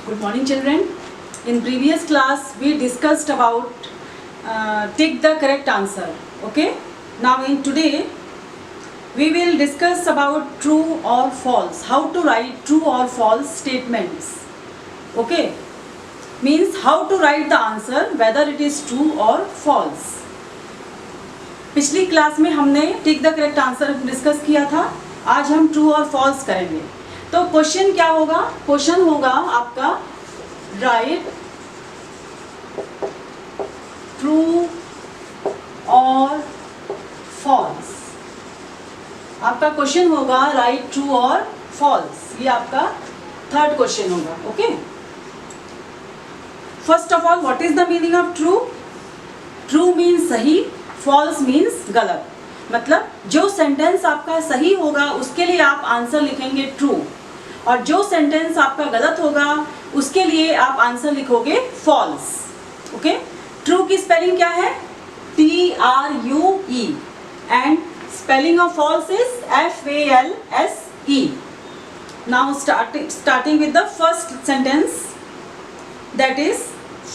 Good morning, children. In previous class, we discussed about take the correct answer. Okay. Now in today, we will discuss about true or false. How to write true or false statements. Okay. Means how to write the answer whether it is true or false. पिछली class में हमने tick the correct answer discuss किया था. आज हम true और false करेंगे. तो क्वेश्चन क्या होगा? क्वेश्चन होगा आपका राइट ट्रू और फॉल्स. आपका क्वेश्चन होगा राइट ट्रू और फॉल्स. ये आपका थर्ड क्वेश्चन होगा. Okay. First of all, what is the meaning of true? True means सही, फॉल्स मीन्स गलत. मतलब जो सेंटेंस आपका सही होगा उसके लिए आप आंसर लिखेंगे ट्रू, और जो सेंटेंस आपका गलत होगा उसके लिए आप आंसर लिखोगे फॉल्स. ओके. ट्रू की स्पेलिंग क्या है? TRUE एंड spelling of false is FALSE. Now starting with the first sentence, that is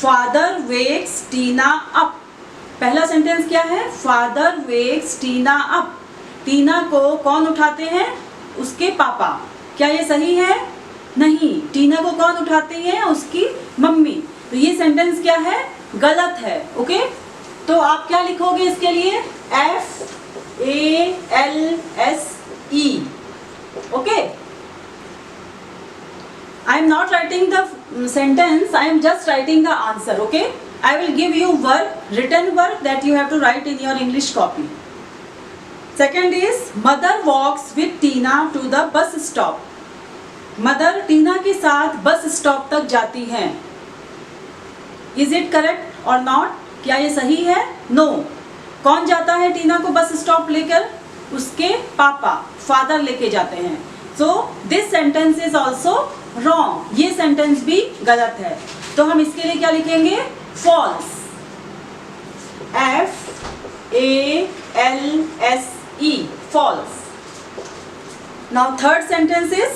father wakes Tina up. पहला सेंटेंस क्या है? फादर वेक्स टीना अप. टीना को कौन उठाते हैं? उसके पापा. क्या ये सही है? नहीं. टीना को कौन उठाती है? उसकी मम्मी. तो ये सेंटेंस क्या है? गलत है. ओके. तो आप क्या लिखोगे इसके लिए? FALSE. Okay. I am not writing the sentence, I am just writing the answer. Okay. I will give you work, written work that you have to write in your English copy. Second is mother walks with Tina to the bus stop. Mother टीना के साथ bus stop तक जाती हैं. Is it correct or not? क्या ये सही है? No. कौन जाता है टीना को बस स्टॉप लेकर? उसके पापा, फादर लेके जाते हैं. So this sentence is also wrong. ये सेंटेंस भी गलत है. तो हम इसके लिए क्या लिखेंगे? false. FALSE. false. Now third sentence is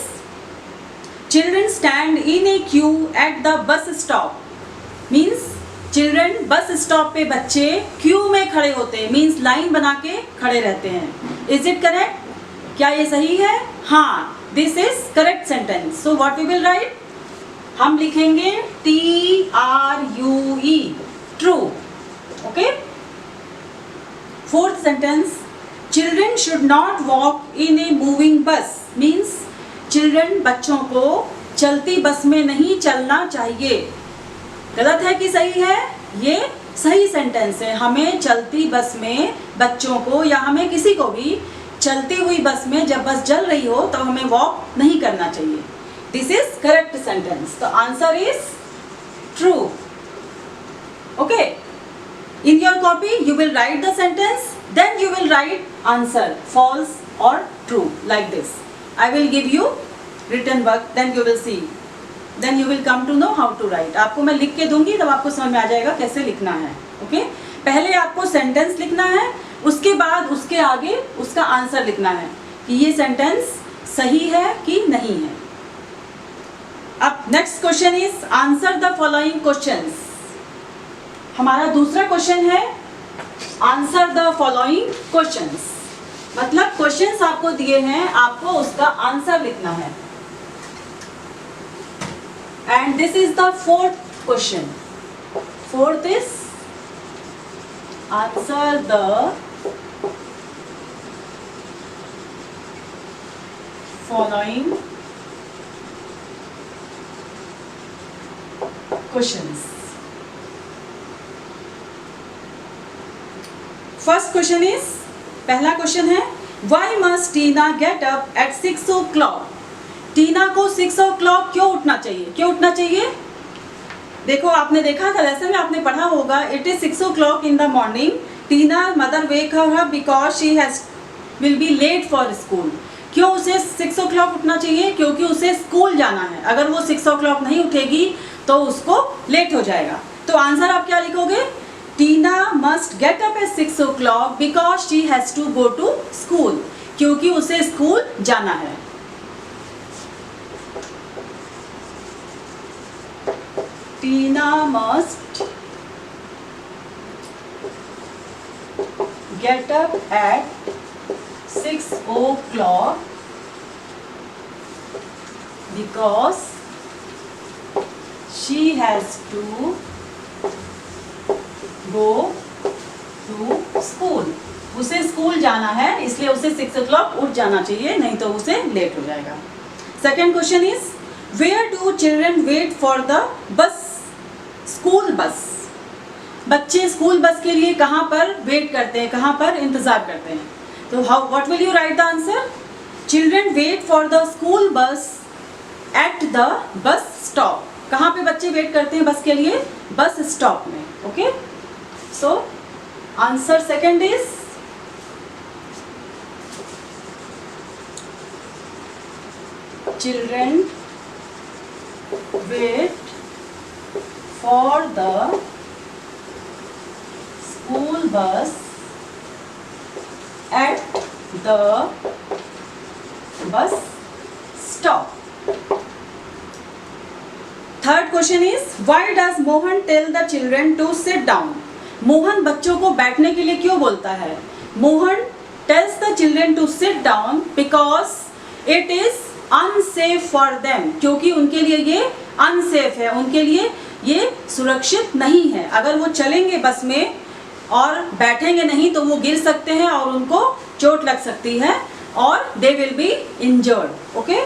children stand in a queue at the bus stop. means children bus stop पे बच्चे क्यू में खड़े होते हैं. means लाइन बना के खड़े रहते हैं. Is it correct? क्या ये सही है? हाँ. This is correct sentence. So what we will write? हम लिखेंगे TRUE. True. Okay. Fourth sentence, children should not walk in a moving bus. means children बच्चों को चलती बस में नहीं चलना चाहिए. गलत है कि सही है? ये सही सेंटेंस है. हमें चलती बस में बच्चों को या हमें किसी को भी चलती हुई बस में जब बस चल रही हो तो हमें वॉक नहीं करना चाहिए. This is correct sentence. The answer is true. Okay. In your copy you will write the sentence, then you will write answer false और true like this. I will give you written work, then you will see, then you will come to know how to write. आपको मैं लिख के दूंगी तब आपको समझ में आ जाएगा कैसे लिखना है. ओके. पहले आपको सेंटेंस लिखना है, उसके बाद उसके आगे उसका आंसर लिखना है कि ये सेंटेंस सही है कि नहीं है. अब next question is answer the following questions. हमारा दूसरा क्वेश्चन है आंसर द फॉलोइंग क्वेश्चंस. मतलब क्वेश्चंस आपको दिए हैं, आपको उसका आंसर लिखना है. And this is the fourth question. Fourth is answer the following questions. First question is, पहला क्वेश्चन है why must Tina get up at 6 o'clock? टीना को 6 o'clock क्यों उठना चाहिए? क्यों उठना चाहिए? देखो, आपने देखा था लेसन में, आपने पढ़ा होगा. It is 6 o'clock in the morning. Tina mother wake her up because she will be late for school. क्यों उसे 6 o'clock उठना चाहिए? क्योंकि उसे स्कूल जाना है. अगर वो 6 o'clock नहीं उठेगी तो उसको लेट हो जाएगा. तो आंसर आप क्या लिखोगे? Tina must get up at 6 o'clock because she has to go to school. क्योंकि उसे स्कूल जाना है. Tina must get up at 6 o'clock because she has to go to school. उसे स्कूल जाना है इसलिए उसे 6 o'clock उठ जाना चाहिए, नहीं तो उसे लेट हो जाएगा. Second question is where do children wait for the bus, school bus. बच्चे स्कूल बस के लिए कहाँ पर वेट करते हैं, कहाँ पर इंतजार करते हैं. तो how what will you write the answer. Children wait for the school bus at the bus stop. कहाँ पे बच्चे वेट करते हैं बस के लिए, बस स्टॉप में. Okay, so answer second is children wait for the school bus at the bus stop. Third question is why does Mohan tell the children to sit down? Mohan बच्चों को बैठने के लिए क्यों बोलता है. Mohan tells the children to sit down because it is unsafe for them, क्योंकि उनके लिए ये अनसेफ है, उनके लिए ये सुरक्षित नहीं है. अगर वो चलेंगे बस में और बैठेंगे नहीं तो वो गिर सकते हैं और उनको चोट लग सकती है और they will be injured. Okay,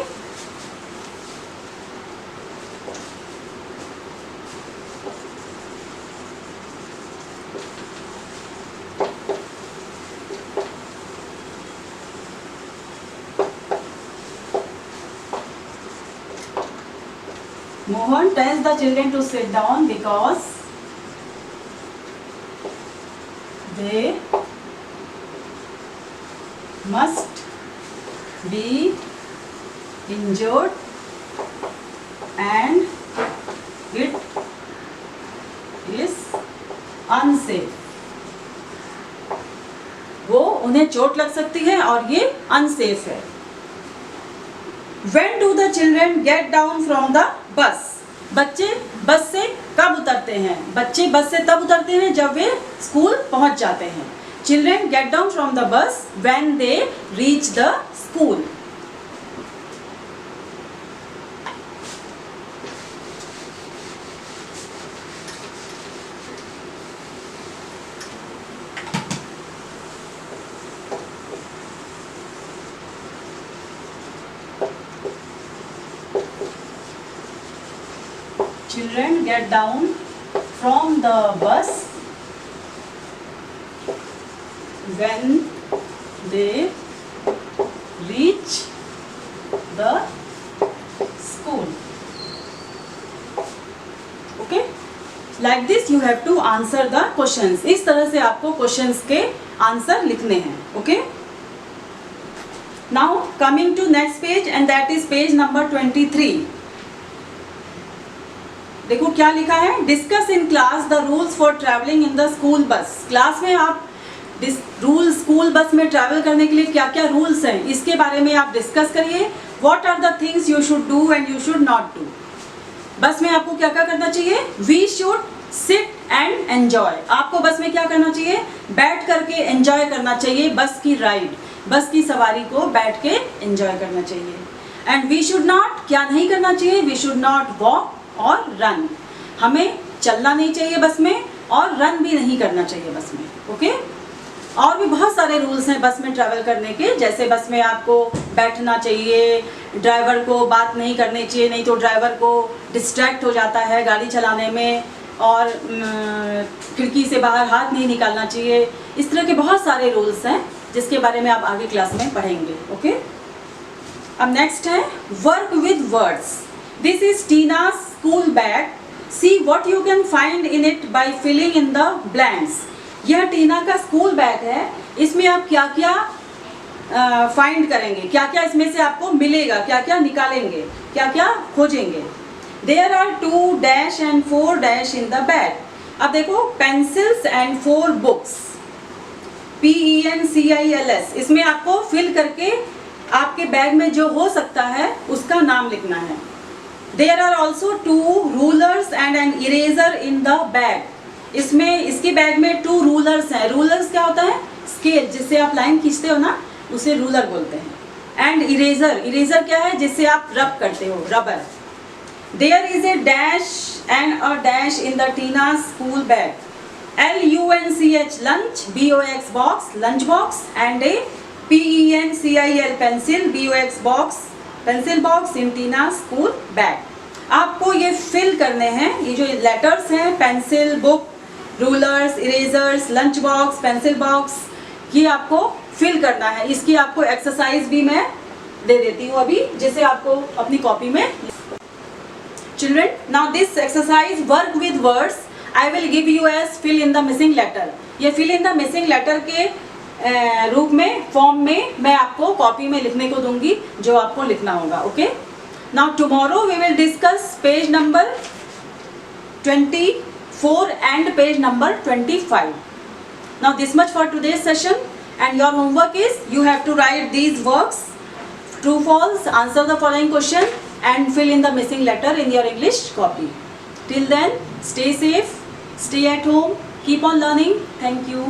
Mohan tells the children to sit down because they must be injured and it is unsafe. वो उन्हें चोट लग सकती है और ये अनसेफ है. When do the children get down from the bus? बच्चे बस से कब उतरते हैं. बच्चे बस से तब उतरते हैं जब वे स्कूल पहुंच जाते हैं. Children get down from the bus when they reach the school. Children get down from the bus when they reach the school. Okay? Like this you have to answer the questions. इस तरह से आपको questions के answer लिखने हैं. Okay? Now coming to next page and that is page number 23. देखो क्या लिखा है. Discuss in class the rules for travelling in the school बस. क्लास में आप रूल्स स्कूल बस में ट्रैवल करने के लिए क्या क्या रूल्स हैं इसके बारे में आप डिस्कस करिए. What are the things you should do and you should not do. Bus में आपको क्या क्या करना चाहिए. We should sit and enjoy. आपको बस में क्या करना चाहिए, बैठ करके एंजॉय करना चाहिए. बस की राइड, बस की सवारी को बैठ के एंजॉय करना चाहिए. एंड वी शुड नॉट, क्या नहीं करना चाहिए, वी शुड नॉट वॉक और रन. हमें चलना नहीं चाहिए बस में और रन भी नहीं करना चाहिए बस में. ओके, और भी बहुत सारे रूल्स हैं बस में ट्रैवल करने के. जैसे बस में आपको बैठना चाहिए, ड्राइवर को बात नहीं करनी चाहिए, नहीं तो ड्राइवर को डिस्ट्रैक्ट हो जाता है गाड़ी चलाने में, और खिड़की से बाहर हाथ नहीं निकालना चाहिए. इस तरह के बहुत सारे रूल्स हैं जिसके बारे में आप आगे क्लास में पढ़ेंगे. ओके, अब नेक्स्ट है work with words. This is Tina's school bag. See what you can find in it by filling in the blanks. यह टीना का स्कूल बैग है. इसमें आप क्या क्या फाइंड करेंगे, क्या क्या इसमें से आपको मिलेगा, क्या क्या निकालेंगे, क्या क्या खोजेंगे. There are 2 dash and 4 dash in the bag. अब देखो पेंसिल्स एंड 4 बुक्स, PENCILS. इसमें आपको फिल करके आपके बैग में जो हो सकता है उसका नाम लिखना है. There are also 2 rulers and and an eraser in the bag। इसमें इसकी बैग में 2 रूलर्स हैं। रूलर्स क्या होता है? स्केल, जिससे आप लाइन खींचते हो ना, उसे रूलर बोलते हैं। एंड इरेजर, इरेजर क्या है? जिससे आप रब करते हो, rubber. There is a dash and a dash in the Tina school bag. LUNCH lunch, BOX box, lunch box, and a PENCIL pencil, BOX box, pencil box in Tina school bag. आपको ये fill करने हैं, ये जो letters हैं, pencil, book, rulers, erasers, lunch box, pencil box, ये आपको fill करना है। इसकी आपको एक्सरसाइज भी मैं दे देती हूँ अभी, जिसे आपको अपनी कॉपी में। Children, now this exercise work with words. I will give you as fill in the missing letter. ये fill in the missing letter के रूप में, फॉर्म में मैं आपको कॉपी में लिखने को दूंगी, जो आपको लिखना होगा। Okay, now tomorrow we will discuss page number 24 and page number 25. Now this much for today's session, and your homework is you have to write these works, true false, answer the following question and fill in the missing letter in your English copy. Till then, stay safe, stay at home, keep on learning. Thank you.